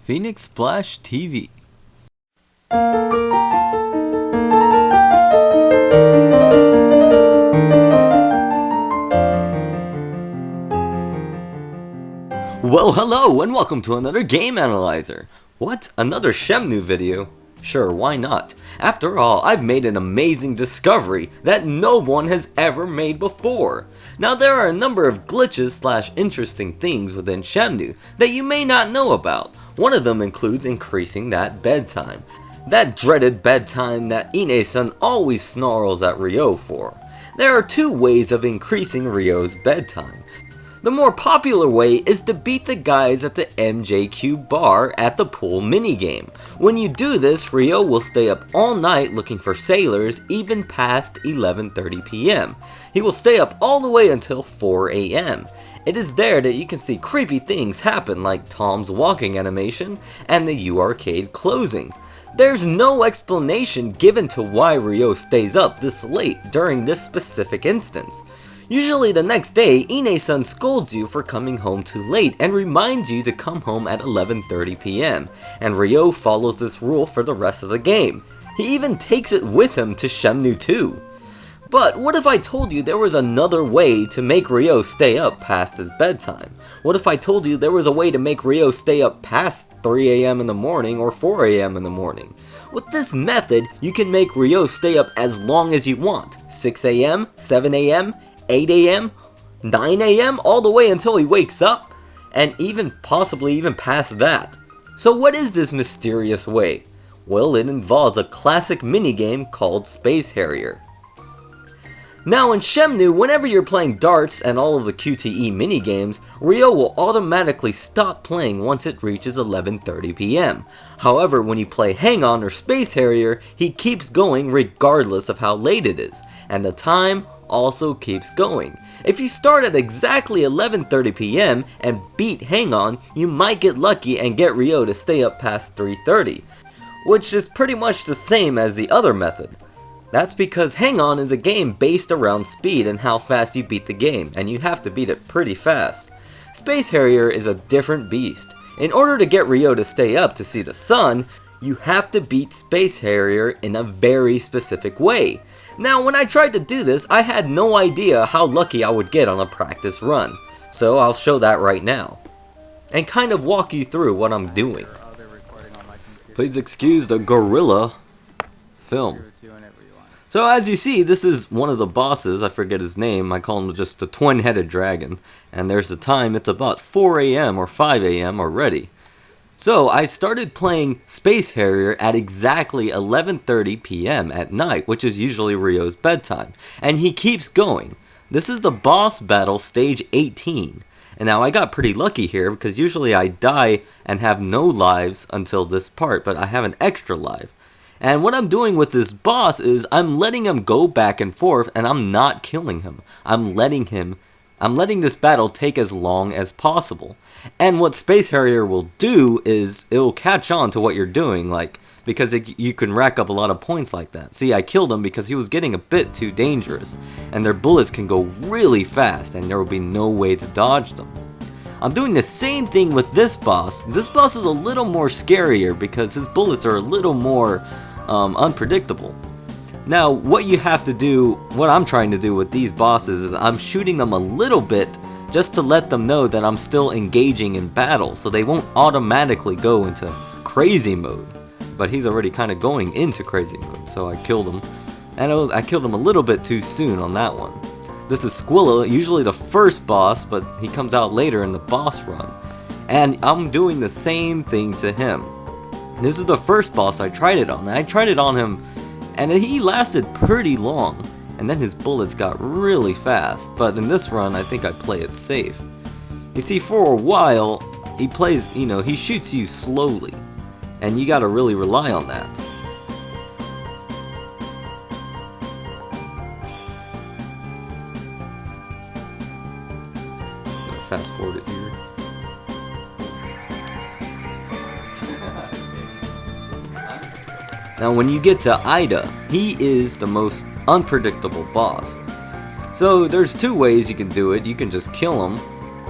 Phoenix Splash TV. Well, hello and welcome to another Game Analyzer. What? Another Shenmue video? Sure, why not? After all, I've made an amazing discovery that no one has ever made before. Now, there are a number of glitches slash interesting things within Shenmue that you may not know about. One of them includes increasing that bedtime. That dreaded bedtime that Ine-san always snarls at Ryo for. There are two ways of increasing Ryo's bedtime. The more popular way is to beat the guys at the MJQ bar at the pool minigame. When you do this, Ryo will stay up all night looking for sailors even past 11:30 p.m. He will stay up all the way until 4 a.m. It is there that you can see creepy things happen like Tom's walking animation and the U-Arcade closing. There's no explanation given to why Ryo stays up this late during this specific instance. Usually the next day, Ine-san scolds you for coming home too late and reminds you to come home at 11:30 p.m. and Ryo follows this rule for the rest of the game. He even takes it with him to Shenmue 2. But what if I told you there was another way to make Ryo stay up past his bedtime? What if I told you there was a way to make Ryo stay up past 3 a.m. in the morning or 4 a.m. in the morning? With this method, you can make Ryo stay up as long as you want. 6 a.m., 7 a.m., 8 a.m., 9 a.m., all the way until he wakes up, and possibly even past that. So what is this mysterious way? Well, it involves a classic minigame called Space Harrier. Now in Shenmue, whenever you're playing darts and all of the QTE minigames, Ryo will automatically stop playing once it reaches 11:30 p.m. However, when you play Hang On or Space Harrier, he keeps going regardless of how late it is, and the time also keeps going. If you start at exactly 11:30 p.m. and beat Hang On, you might get lucky and get Ryo to stay up past 3:30, which is pretty much the same as the other method. That's because Hang On is a game based around speed and how fast you beat the game, and you have to beat it pretty fast. Space Harrier is a different beast. In order to get Ryo to stay up to see the sun, you have to beat Space Harrier in a very specific way. Now, when I tried to do this, I had no idea how lucky I would get on a practice run, so I'll show that right now, and kind of walk you through what I'm doing. Please excuse the gorilla film. So as you see, this is one of the bosses. I forget his name. I call him just the twin-headed dragon. And there's the time. It's about 4 a.m. or 5 a.m. already. So I started playing Space Harrier at exactly 11:30 p.m. at night, which is usually Ryo's bedtime. And he keeps going. This is the boss battle stage 18. And now I got pretty lucky here because usually I die and have no lives until this part, but I have an extra life. And what I'm doing with this boss is I'm letting him go back and forth and I'm not killing him. I'm letting this battle take as long as possible. And what Space Harrier will do is it will catch on to what you're doing, because you can rack up a lot of points like that. See, I killed him because he was getting a bit too dangerous, and their bullets can go really fast and there will be no way to dodge them. I'm doing the same thing with this boss. This boss is a little more scarier because his bullets are a little more unpredictable. Now, what I'm trying to do with these bosses is I'm shooting them a little bit just to let them know that I'm still engaging in battle, so they won't automatically go into crazy mode. But he's already kind of going into crazy mode, so I killed him. And I killed him a little bit too soon on that one. This is Squilla, usually the first boss, but he comes out later in the boss run. And I'm doing the same thing to him. This is the first boss I tried it on. I tried it on him, and he lasted pretty long. And then his bullets got really fast. But in this run, I think I play it safe. You see, for a while, he shoots you slowly. And you gotta really rely on that. Fast forward it here. Now when you get to Ida, he is the most unpredictable boss. So there's two ways you can do it. You can just kill him,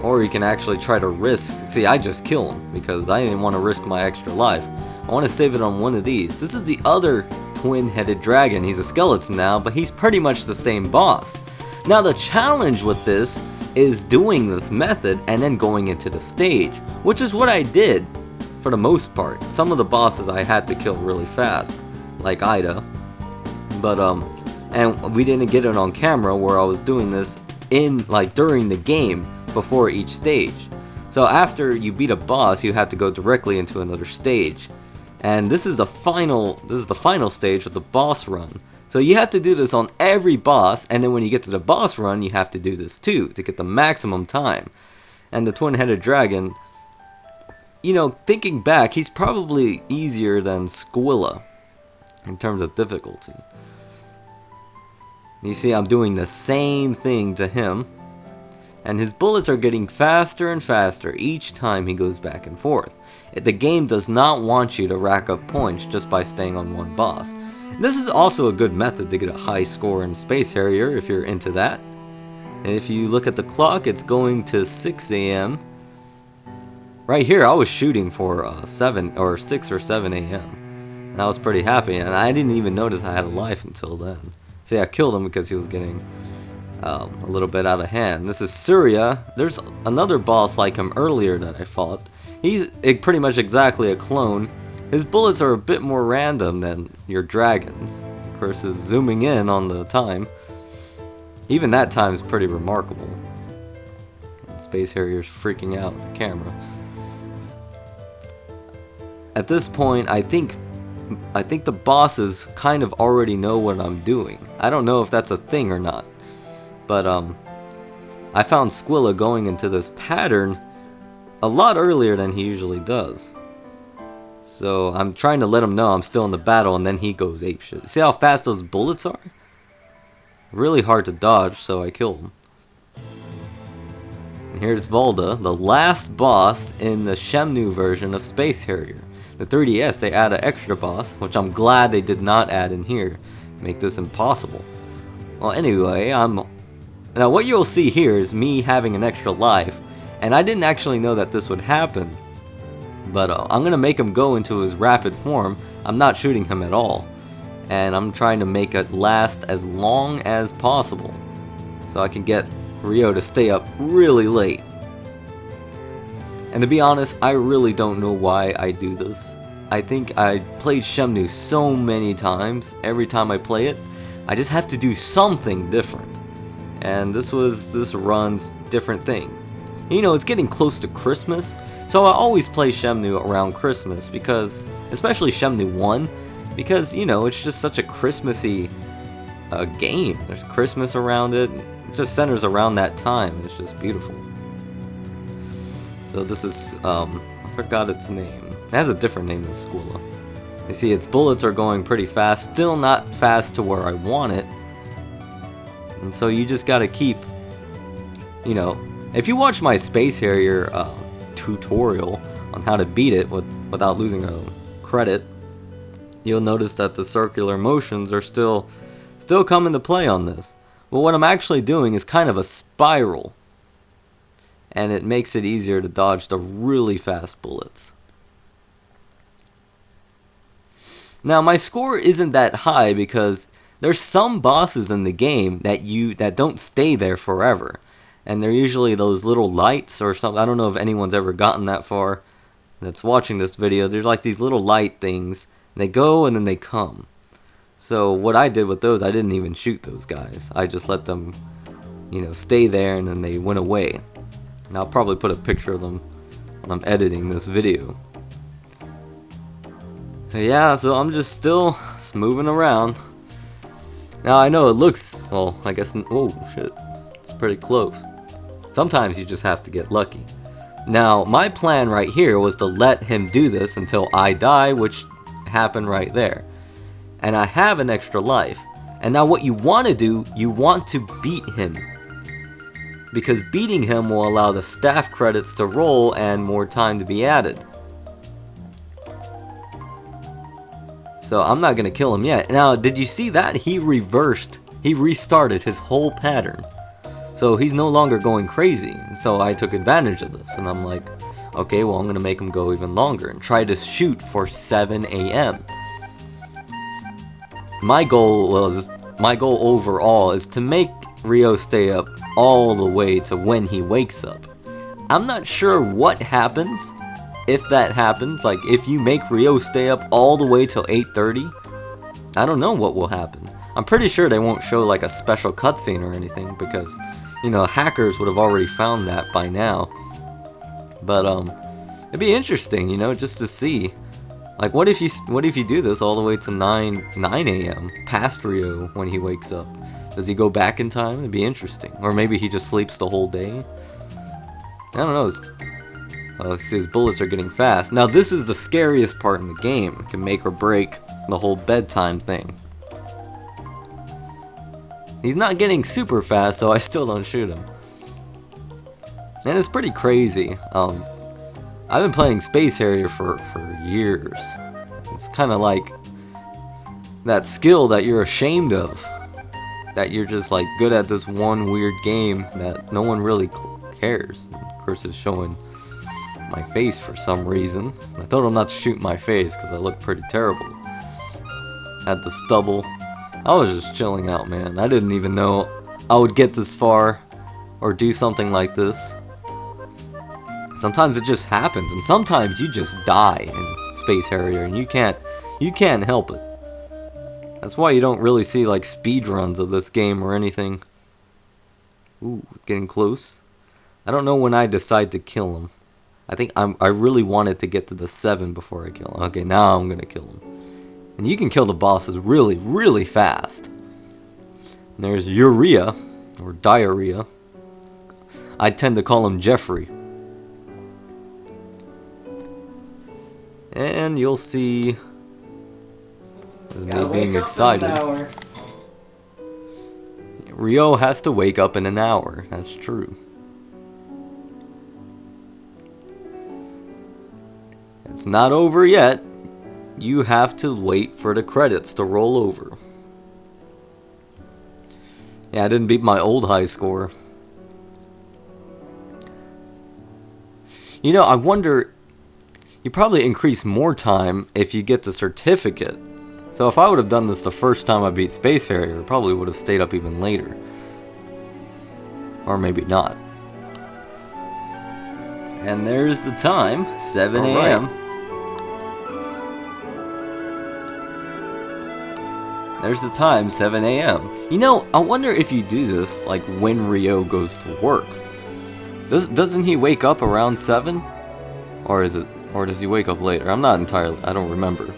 Or you can actually try to risk. See, I just kill him because I didn't want to risk my extra life. I want to save it on one of these. This is the other twin-headed dragon. He's a skeleton now, but he's pretty much the same boss. Now the challenge with this is doing this method and then going into the stage, which is what I did for the most part. Some of the bosses I had to kill really fast, like Ida. But and we didn't get it on camera where I was doing this during the game before each stage. So after you beat a boss, you have to go directly into another stage. And this is the final stage with the boss run. So you have to do this on every boss, and then when you get to the boss run, you have to do this too to get the maximum time. And the twin-headed dragon, you know, thinking back, he's probably easier than Squilla in terms of difficulty. You see, I'm doing the same thing to him, and his bullets are getting faster and faster each time he goes back and forth. The game does not want you to rack up points just by staying on one boss. This is also a good method to get a high score in Space Harrier if you're into that. And if you look at the clock, it's going to 6 a.m. Right here, I was shooting for 6 or 7 a.m. And I was pretty happy, and I didn't even notice I had a life until then. See, I killed him because he was getting a little bit out of hand. This is Surya. There's another boss like him earlier that I fought. He's pretty much exactly a clone. His bullets are a bit more random than your dragons. Of course, is zooming in on the time. Even that time is pretty remarkable. And Space Harrier's freaking out the camera. At this point, I think the bosses kind of already know what I'm doing. I don't know if that's a thing or not. But I found Squilla going into this pattern a lot earlier than he usually does. So I'm trying to let him know I'm still in the battle, and then he goes apeshit. See how fast those bullets are? Really hard to dodge, so I kill him. And here's Volda, the last boss in the Shenmue version of Space Harrier. The 3DS, they add an extra boss, which I'm glad they did not add in here to make this impossible. Well, anyway, now what you'll see here is me having an extra life, and I didn't actually know that this would happen. But I'm going to make him go into his rapid form. I'm not shooting him at all. And I'm trying to make it last as long as possible, so I can get Ryo to stay up really late. And to be honest, I really don't know why I do this. I think I played Shenmue so many times. Every time I play it, I just have to do something different. And this run's different thing. You know, it's getting close to Christmas, so I always play Shenmue around Christmas, because, especially Shenmue 1, because, you know, it's just such a Christmassy game. There's Christmas around it. It just centers around that time. It's just beautiful. So this is, I forgot its name. It has a different name than Squilla. You see, its bullets are going pretty fast. Still not fast to where I want it. And so you just gotta keep, you know, if you watch my Space Harrier tutorial on how to beat it without losing a credit, you'll notice that the circular motions are still come into play on this. But what I'm actually doing is kind of a spiral, and it makes it easier to dodge the really fast bullets. Now my score isn't that high because there's some bosses in the game that don't stay there forever. And they're usually those little lights or something. I don't know if anyone's ever gotten that far that's watching this video. They're like these little light things. They go and then they come. So what I did with those, I didn't even shoot those guys. I just let them, you know, stay there, and then they went away. And I'll probably put a picture of them when I'm editing this video. Yeah, so I'm just still moving around. Now I know it looks, well, I guess, oh shit, it's pretty close. Sometimes you just have to get lucky. Now, my plan right here was to let him do this until I die, which happened right there. And I have an extra life. And now what you want to do, you want to beat him. Because beating him will allow the staff credits to roll and more time to be added. So I'm not going to kill him yet. Now, did you see that? He restarted his whole pattern. So he's no longer going crazy. So I took advantage of this, and I'm like, okay, well, I'm gonna make him go even longer and try to shoot for 7 a.m. My goal overall is to make Ryo stay up all the way to when he wakes up. I'm not sure what happens if that happens. Like, if you make Ryo stay up all the way till 8:30, I don't know what will happen. I'm pretty sure they won't show like a special cutscene or anything, because, you know, hackers would have already found that by now. But it'd be interesting, you know, just to see. Like, what if you do this all the way to 9 a.m. past Ryo when he wakes up? Does he go back in time? It'd be interesting. Or maybe he just sleeps the whole day. I don't know. His bullets are getting fast. Now, this is the scariest part in the game. It can make or break the whole bedtime thing. He's not getting super fast, so I still don't shoot him. And it's pretty crazy. I've been playing Space Harrier for years. It's kind of like that skill that you're ashamed of. That you're just like good at this one weird game that no one really cares. And of course, it's showing my face for some reason. I told him not to shoot my face because I look pretty terrible. Had the stubble. I was just chilling out, man. I didn't even know I would get this far or do something like this. Sometimes it just happens, and sometimes you just die in Space Harrier, and you can't help it. That's why you don't really see like speedruns of this game or anything. Ooh, getting close. I don't know when I decide to kill him. I really wanted to get to the 7 before I kill him. Okay, now I'm gonna kill him. And you can kill the bosses really, really fast. And there's Urea, or Diarrhea. I tend to call him Jeffrey. And you'll see, as me being excited, Ryo has to wake up in an hour. That's true. It's not over yet. You have to wait for the credits to roll over. Yeah, I didn't beat my old high score. You know, I wonder, you probably increase more time if you get the certificate. So if I would have done this the first time I beat Space Harrier, I probably would have stayed up even later. Or maybe not. And there's the time, 7 a.m. There's the time, 7 a.m. You know, I wonder if you do this, like, when Ryo goes to work. Doesn't he wake up around 7? Or does he wake up later? I don't remember.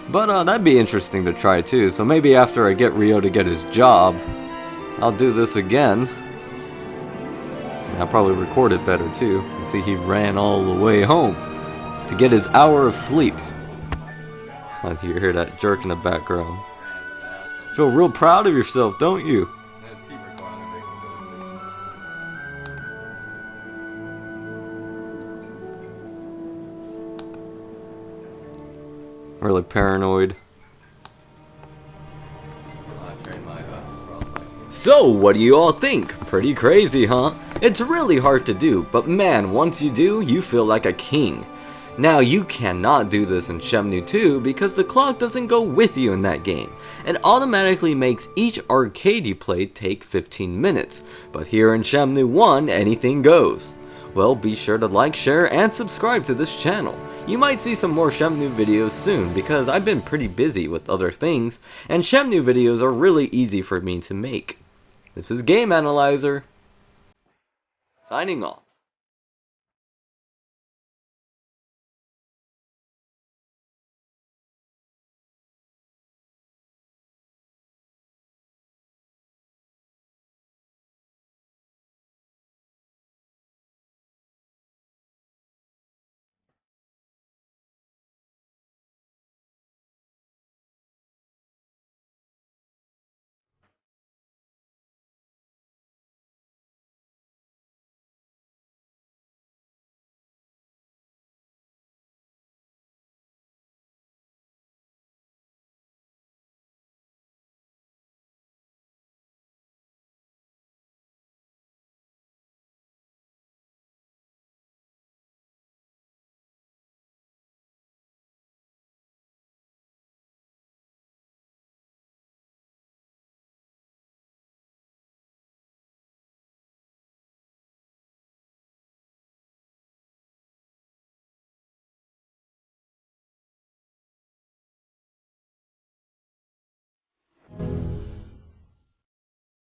But that'd be interesting to try too. So maybe after I get Ryo to get his job, I'll do this again. And I'll probably record it better too. You see, he ran all the way home to get his hour of sleep. As you hear that jerk in the background. Feel real proud of yourself, don't you? Really paranoid. So, what do you all think? Pretty crazy, huh? It's really hard to do, but man, once you do, you feel like a king. Now, you cannot do this in Shenmue 2 because the clock doesn't go with you in that game. It automatically makes each arcade you play take 15 minutes, but here in Shenmue 1, anything goes. Well, be sure to like, share, and subscribe to this channel. You might see some more Shenmue videos soon because I've been pretty busy with other things, and Shenmue videos are really easy for me to make. This is Game Analyzer, signing off.